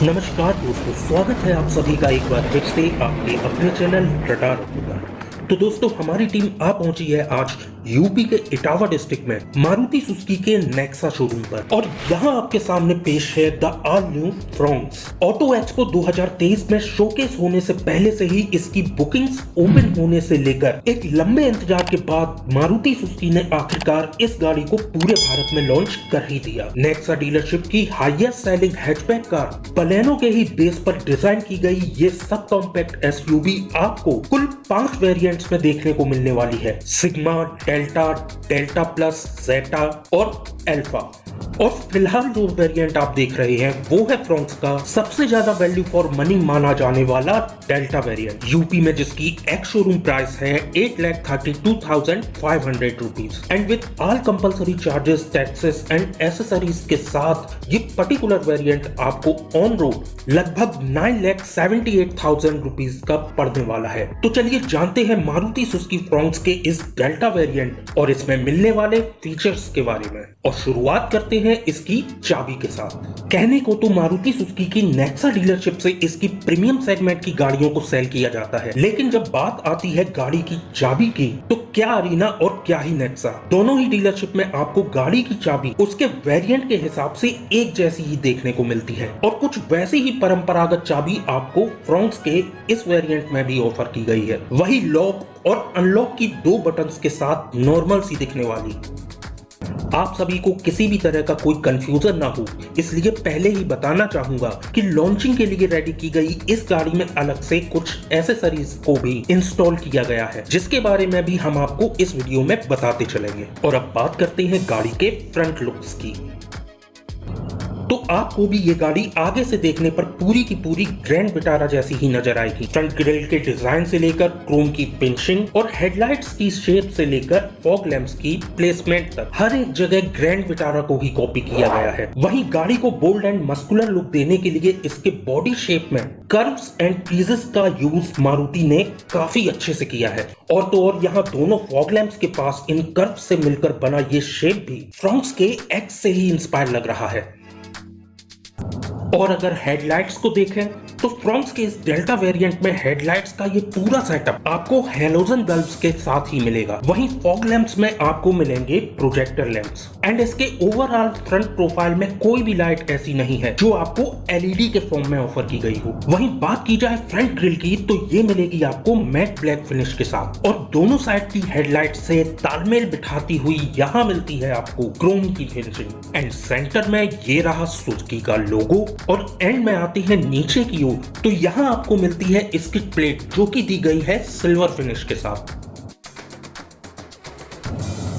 नमस्कार दोस्तों, स्वागत है आप सभी का एक बार फिर से आपके अपने चैनल रडार पर। तो दोस्तों, हमारी टीम आ पहुंची है आज यूपी के इटावा डिस्ट्रिक्ट में मारुति सुजुकी के नेक्सा शोरूम पर और यहां आपके सामने पेश है the all new Fronx. Auto expo 2023 में शोकेस होने से पहले से ही इसकी बुकिंग्स ओपन होने से लेकर एक लंबे इंतजार के बाद मारुति सुजुकी ने आखिरकार इस गाड़ी को पूरे भारत में लॉन्च कर ही दिया। नेक्सा डीलरशिप की highest selling hatchback car Baleno के ही बेस पर डिजाइन की गई ये सब कॉम्पैक्ट एसयूवी आपको कुल 5 वेरिएंट्स में देखने को मिलने वाली है। Sigma, delta, delta plus, zeta और अल्फा। और फिलहाल जो वेरिएंट आप देख रहे हैं वो है फ्रॉन्क्स का सबसे ज्यादा वैल्यू फॉर मनी माना जाने वाला डेल्टा वेरिएंट, यूपी में जिसकी एक्स शोरूम प्राइस है 8,32,500 rupees and with all compulsory charges, taxes and accessories के साथ ये पर्टिकुलर वेरिएंट आपको ऑन रोड लगभग 9,78,000 रुपीज का पड़ने वाला है। तो चलिए जानते हैं मारुति सुजुकी फ्रॉन्क्स के इस डेल्टा वेरिएंट और इसमें मिलने वाले फीचर्स के बारे में। और शुरुआत करते हैं इसकी चाबी के साथ। कहने को तो मारुति सुजुकी की नेक्सा डीलरशिप से इसकी प्रीमियम सेगमेंट की गाड़ियों को सेल किया जाता है, लेकिन जब बात आती है गाड़ी की चाबी की तो क्या अरीना और क्या ही नेक्सा, दोनों ही डीलरशिप में आपको गाड़ी की चाबी उसके वेरिएंट के हिसाब से एक जैसी ही देखने को मिलती है और कुछ वैसी ही परंपरागत चाबी आपको फ्रॉन्क्स के इस वेरिएंट में भी ऑफर की गई है। वही लॉक और अनलॉक की 2 बटन्स के साथ नॉर्मल सी दिखने वाली। आप सभी को किसी भी तरह का कोई कंफ्यूजन ना हो, इसलिए पहले ही बताना चाहूंगा कि लॉन्चिंग के लिए रेडी की गई इस गाड़ी में अलग से कुछ एसेसरीज को भी इंस्टॉल किया गया है, जिसके बारे में भी हम आपको इस वीडियो में बताते चलेंगे। और अब बात करते हैं गाड़ी के फ्रंट लुक्स की। तो आपको भी ये गाड़ी आगे से देखने पर पूरी की पूरी ग्रैंड विटारा जैसी ही नजर आएगी। फ्रंट ग्रिल के डिजाइन से लेकर क्रोम की फिनिशिंग और हेडलाइट्स की शेप से लेकर फॉग लैंप्स की प्लेसमेंट तक हर एक जगह ग्रैंड विटारा को ही कॉपी किया गया है। वहीं गाड़ी को बोल्ड एंड मस्कुलर लुक देने के लिए इसके बॉडी शेप में कर्व्स एंड पीसेस का यूज मारुति ने काफी अच्छे से किया है। और तो और यहाँ दोनों फॉग लैंप्स के पास इन कर्व्स से मिलकर बना ये शेप भी फ्रॉन्क्स के एक्स से ही इंस्पायर लग रहा है। और अगर हेडलाइट्स को देखें तो फ्रॉन्क्स के इस डेल्टा वेरिएंट में हेडलाइट्स का ये पूरा सेटअप आपको हैलोजन बल्ब्स के साथ ही मिलेगा। वहीं फॉग लैंप्स में आपको मिलेंगे प्रोजेक्टर लैंप्स एंड इसके ओवरऑल फ्रंट प्रोफाइल में कोई भी लाइट ऐसी नहीं है जो आपको एलईडी के फॉर्म में ऑफर की गई हो। वहीं बात की जाए फ्रंट ग्रिल की तो ये मिलेगी आपको मैट ब्लैक फिनिश के साथ और दोनों साइड की हेडलाइट से तालमेल बिठाती हुई यहाँ मिलती है आपको क्रोम की फिनिशिंग एंड सेंटर में ये रहा सुजुकी का लोगो और एंड में आती है नीचे की ओर तो यहां आपको मिलती है स्किड प्लेट जो कि दी गई है सिल्वर फिनिश के साथ।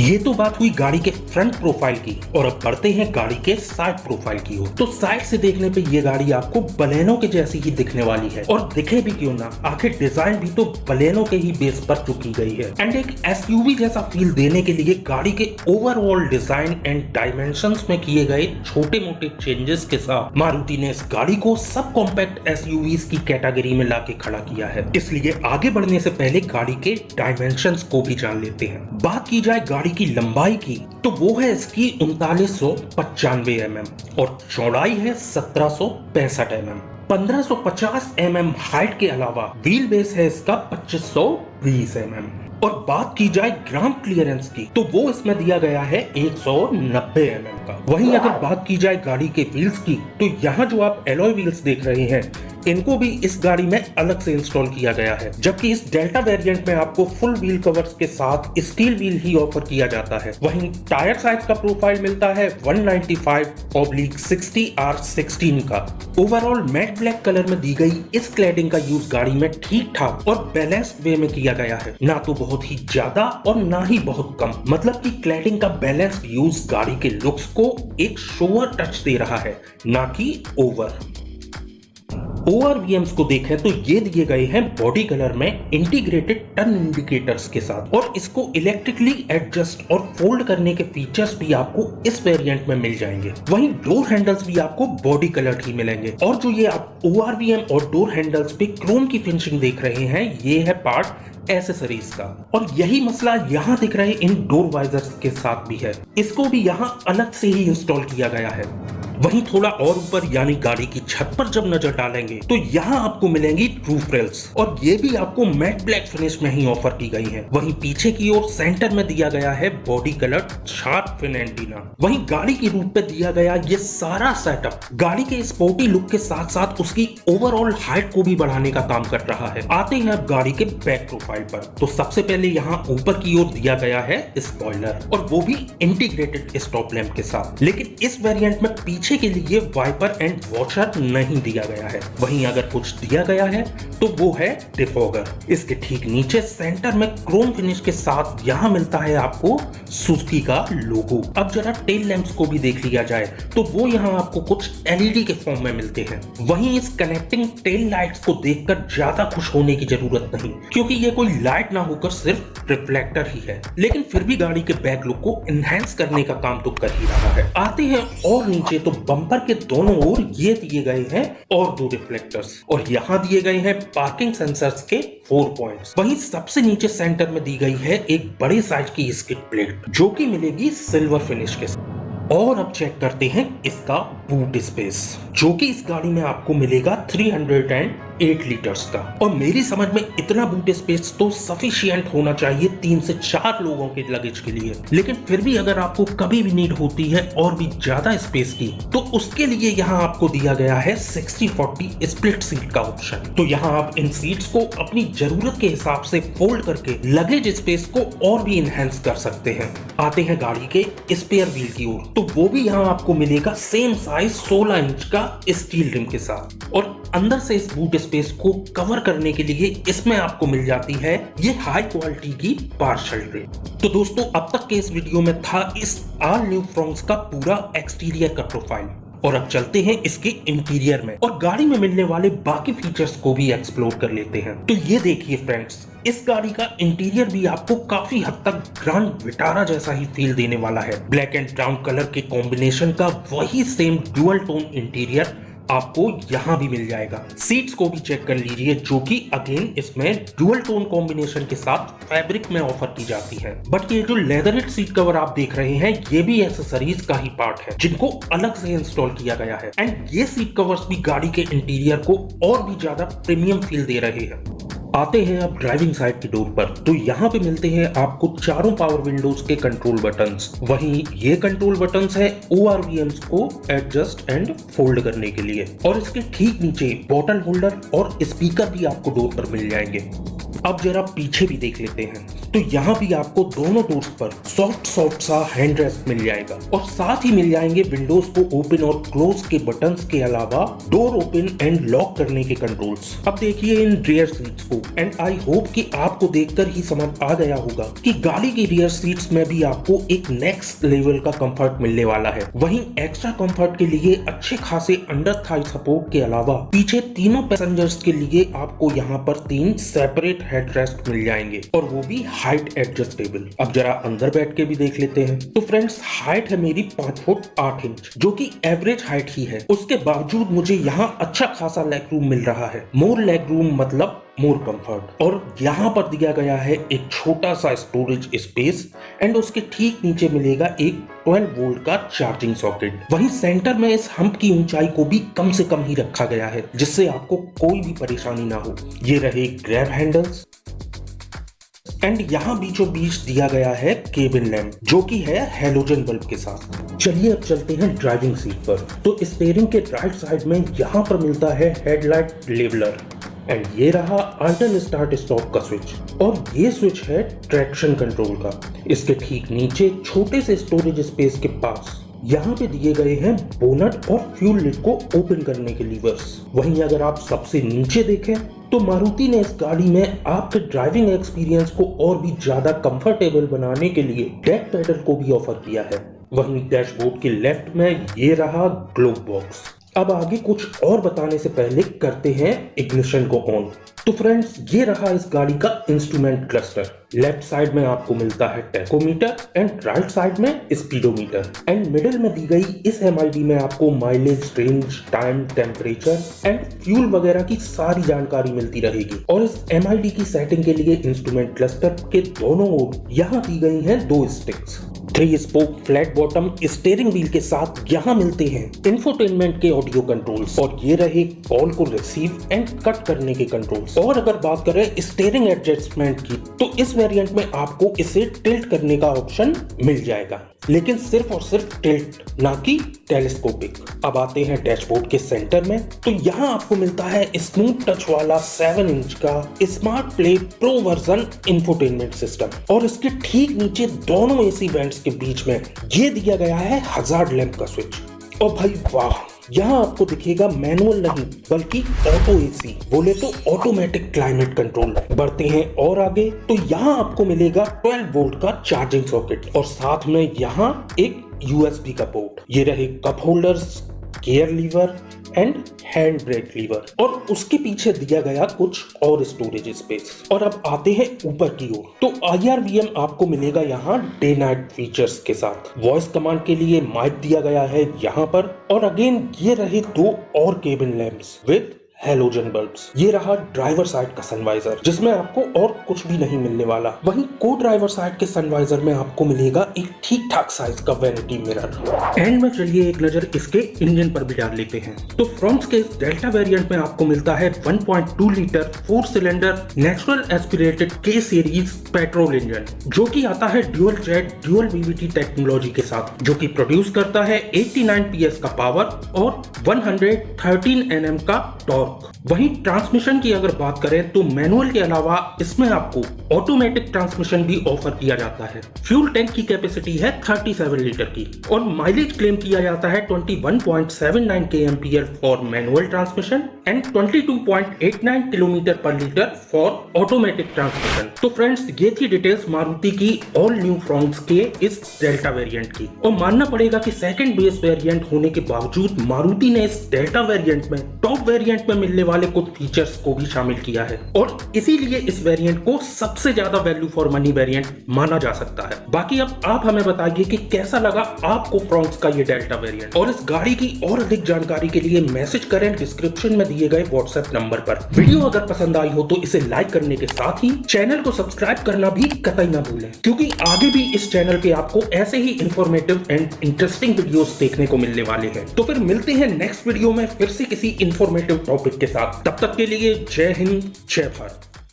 ये तो बात हुई गाड़ी के फ्रंट प्रोफाइल की और अब बढ़ते हैं गाड़ी के साइड प्रोफाइल की ओर। तो साइड से देखने पे ये गाड़ी आपको बलेनो के जैसी ही दिखने वाली है और दिखे भी क्यों ना, आखिर डिजाइन भी तो बलेनो के ही बेस पर चुकी गई है एंड एक एसयूवी जैसा फील देने के लिए गाड़ी के ओवरऑल डिजाइन एंड डायमेंशंस में किए गए छोटे मोटे चेंजेस के साथ मारुति ने इस गाड़ी को सब कॉम्पैक्ट एसयूवीज की कैटेगरी में लाके खड़ा किया है। इसलिए आगे बढ़ने से पहले गाड़ी के डायमेंशंस को भी जान लेते हैं। बात की जाए गाड़ी की लंबाई की तो वो है इसकी 3995 mm और चौड़ाई है 1765 mm। 1550 mm हाइट के अलावा व्हील बेस है इसका 2520 mm। और बात की जाए ग्राउंड क्लियरेंस की तो वो इसमें दिया गया है 190 mm का। वहीं अगर बात की जाए गाड़ी के व्हील्स की तो यहाँ जो आप एलॉय व्हील्स देख रहे हैं इनको भी इस गाड़ी में अलग से इंस्टॉल किया गया है, जबकि इस डेल्टा वेरिएंट में आपको फुल व्हील कवर्स के साथ स्टील व्हील ही ऑफर किया जाता है। वहीं टायर साइज का प्रोफाइल मिलता है 195/60 R16 का। ओवरऑल मैट ब्लैक कलर में दी गई इस क्लैडिंग का यूज गाड़ी में ठीक ठाक और बैलेंस्ड वे में किया गया है, ना तो बहुत ही ज्यादा और ना ही बहुत कम। मतलब कि क्लैडिंग का बैलेंस्ड यूज गाड़ी के लुक्स को एक शोअर टच दे रहा है, ना कि ओवर। ORVMs को देखें तो ये दिए गए हैं बॉडी कलर में इंटीग्रेटेड टर्न इंडिकेटर्स के साथ और इसको इलेक्ट्रिकली एडजस्ट और फोल्ड करने के फीचर्स भी आपको इस वेरिएंट में मिल जाएंगे। वहीं डोर हैंडल्स भी आपको बॉडी कलर ही मिलेंगे और जो ये आप ORVM और डोर हैंडल्स पे क्रोम की फिनिशिंग देख रहे हैं ये है पार्ट एसेसरीज का और यही मसला यहाँ दिख रहे इन डोर वाइजर्स के साथ भी है। इसको भी यहाँ अलग से ही इंस्टॉल किया गया है। वहीं थोड़ा और ऊपर यानी गाड़ी की छत पर जब नजर डालेंगे तो यहाँ आपको मिलेंगी रूफ रेल्स और ये भी आपको मैट ब्लैक फिनिश में ही ऑफर की गई है। वहीं पीछे की ओर सेंटर में दिया गया है body colour sharp fin antenna. वहीं गाड़ी की रूफ पे दिया गया ये सारा सेटअप गाड़ी के स्पोर्टी लुक के साथ साथ उसकी ओवरऑल हाइट को भी बढ़ाने का काम कर रहा है। आते हैं अब गाड़ी के बैक प्रोफाइल पर, तो सबसे पहले यहाँ ऊपर की ओर दिया गया है स्पॉइलर और वो भी इंटीग्रेटेड स्टॉप लैंप के साथ, लेकिन इस वेरिएंट में पीछे के लिए वाइपर एंड वॉशर नहीं दिया गया है। वहीं अगर कुछ दिया गया है तो वो है डिफॉगर। इसके ठीक नीचे सेंटर में क्रोम फिनिश के साथ यहाँ मिलता है आपको सुजुकी का लोगो। अब जरा टेल लैंप्स को भी देख लिया जाए तो वो यहाँ आपको कुछ एलईडी के फॉर्म में मिलते हैं। वहीं इस कनेक्टिंग टेल लाइट्स को देखकर ज्यादा खुश होने की जरूरत नहीं, क्योंकि ये कोई लाइट ना होकर सिर्फ रिफ्लेक्टर ही है, लेकिन फिर भी गाड़ी के बैक लुक को एनहांस करने का काम तो कर ही रहा है। आते हैं और नीचे तो बम्पर के दोनों ओर ये दिए गए हैं और दो रिफ्लेक्टर्स और यहाँ दिए गए हैं पार्किंग सेंसर्स के 4 पॉइंट्स। वहीं सबसे नीचे सेंटर में दी गई है एक बड़े साइज की स्किड प्लेट जो कि मिलेगी सिल्वर फिनिश के साथ। और अब चेक करते हैं इसका बूट स्पेस, जो कि इस गाड़ी में आपको मिलेगा 308 लीटर्स का। और मेरी समझ में इतना बूट स्पेस तो सफिशिएंट होना चाहिए 3 से 4 लोगों के लगेज के लिए, लेकिन फिर भी अगर आपको कभी भी नीड होती है और भी ज्यादा स्पेस की तो उसके लिए यहाँ आपको दिया गया है 60-40 स्प्लिट सीट का ऑप्शन। तो यहाँ आप इन सीट्स को अपनी जरूरत के हिसाब से फोल्ड करके लगेज स्पेस को और भी इनहेंस कर सकते हैं। आते हैं गाड़ी के स्पेयर व्हील की ओर, तो वो भी यहाँ आपको मिलेगा सेम साइज 16 इंच का स्टील रिम के साथ और अंदर से इस बूट स्पेस को कवर करने के लिए इसमें आपको मिल जाती है ये हाई क्वालिटी की पार्शल ट्रे। तो दोस्तों अब तक के इस वीडियो में था इस ऑल न्यू फ्रॉन्क्स का पूरा एक्सटीरियर का प्रोफाइल, और अब चलते हैं इसके इंटीरियर में और गाड़ी में मिलने वाले बाकी फीचर्स को भी एक्सप्लोर कर लेते हैं। तो ये देखिए फ्रेंड्स, इस गाड़ी का इंटीरियर भी आपको काफी हद तक ग्रैंड विटारा जैसा ही फील देने वाला है। ब्लैक एंड ब्राउन कलर के कॉम्बिनेशन का वही सेम डुअल टोन इंटीरियर आपको यहाँ भी मिल जाएगा। सीट्स को भी चेक कर लीजिए, जो कि अगेन इसमें डुअल टोन कॉम्बिनेशन के साथ फैब्रिक में ऑफर की जाती है। बट ये जो लेदरेट सीट कवर आप देख रहे हैं ये भी एक्सेसरीज का ही पार्ट है जिनको अलग से इंस्टॉल किया गया है एंड ये सीट कवर्स भी गाड़ी के इंटीरियर को और भी ज्यादा प्रीमियम फील दे रहे हैं। आते हैं अब ड्राइविंग साइड की डोर पर, तो यहाँ पे मिलते हैं आपको चारों पावर विंडोज के कंट्रोल बटन्स। वहीं ये कंट्रोल बटन्स है ORVMs को एडजस्ट एंड फोल्ड करने के लिए और इसके ठीक नीचे बॉटल होल्डर और स्पीकर भी आपको डोर पर मिल जाएंगे। अब जरा पीछे भी देख लेते हैं, तो यहाँ भी आपको दोनों डोर्स पर सॉफ्ट सा हैंड रेस्ट मिल जाएगा और साथ ही मिल जाएंगे विंडोज को ओपन और क्लोज के बटन्स के अलावा डोर ओपन एंड लॉक करने के कंट्रोल्स। अब देखिए इन रियर सीट्स को एंड आई होप कि आपको देखकर ही समझ आ गया होगा कि गाड़ी की रियर सीट्स में भी आपको एक नेक्स्ट लेवल का कंफर्ट मिलने वाला है। वहीं एक्स्ट्रा कंफर्ट के लिए अच्छे खासे अंडर थाई सपोर्ट के अलावा पीछे तीनों पैसेंजर्स के लिए आपको यहाँ पर 3 सेपरेट हेडरेस्ट मिल जाएंगे और वो भी हाइट एडजस्टेबल। अब जरा अंदर बैठ के भी देख लेते हैं, तो फ्रेंड्स हाइट है मेरी 5 फुट 8 इंच, जो कि एवरेज हाइट ही है। उसके बावजूद मुझे यहाँ अच्छा खासा लेग रूम मिल रहा है। मोर लेग रूम मतलब मोर कंफर्ट। और यहाँ पर दिया गया है एक छोटा सा स्टोरेज स्पेस एंड उसके ठीक नीचे मिलेगा एक 12 वोल्ट का चार्जिंग सॉकेट। वहीं सेंटर में इस हम्प की ऊंचाई को भी कम से कम ही रखा गया है जिससे आपको कोई भी परेशानी ना हो। ये रहे ग्रैब हैंडल्स एंड यहाँ बीचों बीच दिया गया है केबिन लैंप, जो कि है हेलोजन बल्ब के साथ। चलिए अब चलते हैं ड्राइविंग सीट पर, तो स्टीयरिंग के राइट साइड में यहाँ पर मिलता है हेडलाइट लेवलर एंड ये रहा अल्टरनेट स्टार्ट स्टॉप का स्विच और ये स्विच है ट्रैक्शन कंट्रोल का। इसके ठीक नीचे छोटे से स्टोरेज स्पेस के पास यहाँ पे दिए गए हैं बोनट और फ्यूल लिड को ओपन करने के लीवर्स। वहीं अगर आप सबसे नीचे देखें तो मारुति ने इस गाड़ी में आपके ड्राइविंग एक्सपीरियंस को और भी ज्यादा कंफर्टेबल बनाने के लिए डेक पैडल को भी ऑफर किया है। वहीं डैशबोर्ड के लेफ्ट में ये रहा ग्लोब बॉक्स। अब आगे कुछ और बताने से पहले करते हैं इग्निशन को ऑन। तो फ्रेंड्स ये रहा इस गाड़ी का इंस्ट्रूमेंट क्लस्टर। लेफ्ट साइड में आपको मिलता है टैकोमीटर एंड राइट साइड में स्पीडोमीटर एंड मिडिल में दी गई इस MID में आपको mileage, range, time, temperature and fuel वगैरह की सारी जानकारी मिलती रहेगी। और इस MID की सेटिंग के लिए इंस्ट्रूमेंट क्लस्टर के दोनों ओर यहाँ दी गई हैं 2 sticks. 3 spoke flat bottom steering wheel के साथ यहाँ मिलते हैं इंफोटेनमेंट के ऑडियो कंट्रोल्स और ये रहे कॉल को रिसीव एंड कट करने के कंट्रोल्स। और अगर बात करें स्टीयरिंग एडजस्टमेंट की तो इस वेरिएंट में आपको इसे टिल्ट करने का ऑप्शन मिल जाएगा, लेकिन सिर्फ और सिर्फ टिल्ट, ना कि टेलीस्कोपिक। अब आते हैं डैशबोर्ड के सेंटर में, तो यहाँ आपको मिलता है स्मूथ टच वाला 7 इंच का smart play pro version infotainment system और इसके ठीक नीचे दोनों एसी वेंट्स के बीच में ये दिया गया है हजार्ड लैंप का स्विच। और भाई वाह, यहाँ आपको दिखेगा मैनुअल नहीं बल्कि ऑटो एसी, बोले तो ऑटोमेटिक क्लाइमेट कंट्रोल। बढ़ते हैं और आगे तो यहाँ आपको मिलेगा 12 वोल्ट का चार्जिंग सॉकेट और साथ में यहाँ एक यूएसबी का पोर्ट। ये रहे cup holders, gear lever and hand brake lever और उसके पीछे दिया गया कुछ और स्टोरेज स्पेस। और अब आते हैं ऊपर की ओर, तो IRVM आपको मिलेगा यहाँ डे नाइट फीचर्स के साथ। वॉइस कमांड के लिए माइक दिया गया है यहाँ पर और अगेन ये रहे 2 और cabin lamps with halogen bulbs. ये रहा ड्राइवर साइड का सनवाइजर जिसमें आपको और कुछ भी नहीं मिलने वाला। वहीं को ड्राइवर साइड के सनवाइजर में आपको मिलेगा एक ठीक ठाक साइज का वैनिटी मिरर। एंड में चलिए एक नजर इसके इंजन पर भी डाल लेते हैं। तो फ्रॉन्क्स के डेल्टा वेरिएंट में आपको मिलता है 1.2 litre 4 cylinder natural aspirated K series petrol engine जो कि आता है dual jet dual VVT technology के साथ, जो कि प्रोड्यूस करता है 89 PS का पावर और 113 Nm का टॉर्क। वहीं ट्रांसमिशन की अगर बात करें तो मैनुअल के अलावा इसमें आपको ऑटोमेटिक ट्रांसमिशन भी ऑफर किया जाता है। फ्यूल टैंक की कैपेसिटी है 37 लीटर की और माइलेज क्लेम किया जाता है 21.79 kmph for manual transmission and 22.89 kilometre पर लीटर फॉर ऑटोमेटिक ट्रांसमिशन। तो फ्रेंड्स, ये थी डिटेल्स मारुति की ऑल न्यू फ्रॉन्क्स के इस डेल्टा वेरिएंट की। और मानना पड़ेगा कि सेकंड बेस वेरिएंट होने के बावजूद मारुति ने इस डेल्टा वेरिएंट में टॉप वेरिएंट में मिलने वाले कुछ फीचर्स को भी शामिल किया है और इसीलिए इस वेरिएंट को सबसे ज्यादा वैल्यू फॉर मनी वेरिएंट माना जा सकता है। बाकी अब आप हमें बताइए कि कैसा लगा आपको फ्रॉन्क्स का ये डेल्टा वेरिएंट। और इस गाड़ी की और अधिक जानकारी के लिए मैसेज करें डिस्क्रिप्शन में दिए गए व्हाट्सएप नंबर पर। वीडियो अगर पसंद आई हो तो इसे लाइक करने के साथ ही चैनल को सब्सक्राइब करना भी कतई ना भूलें, क्योंकि आगे भी इस चैनल पे आपको ऐसे ही इंफॉर्मेटिव एंड इंटरेस्टिंग वीडियोस देखने को मिलने वाले हैं। तो फिर मिलते हैं नेक्स्ट वीडियो में फिर से किसी इंफॉर्मेटिव टॉपिक के साथ। तब तक के लिए जय हिंद, जय भारत।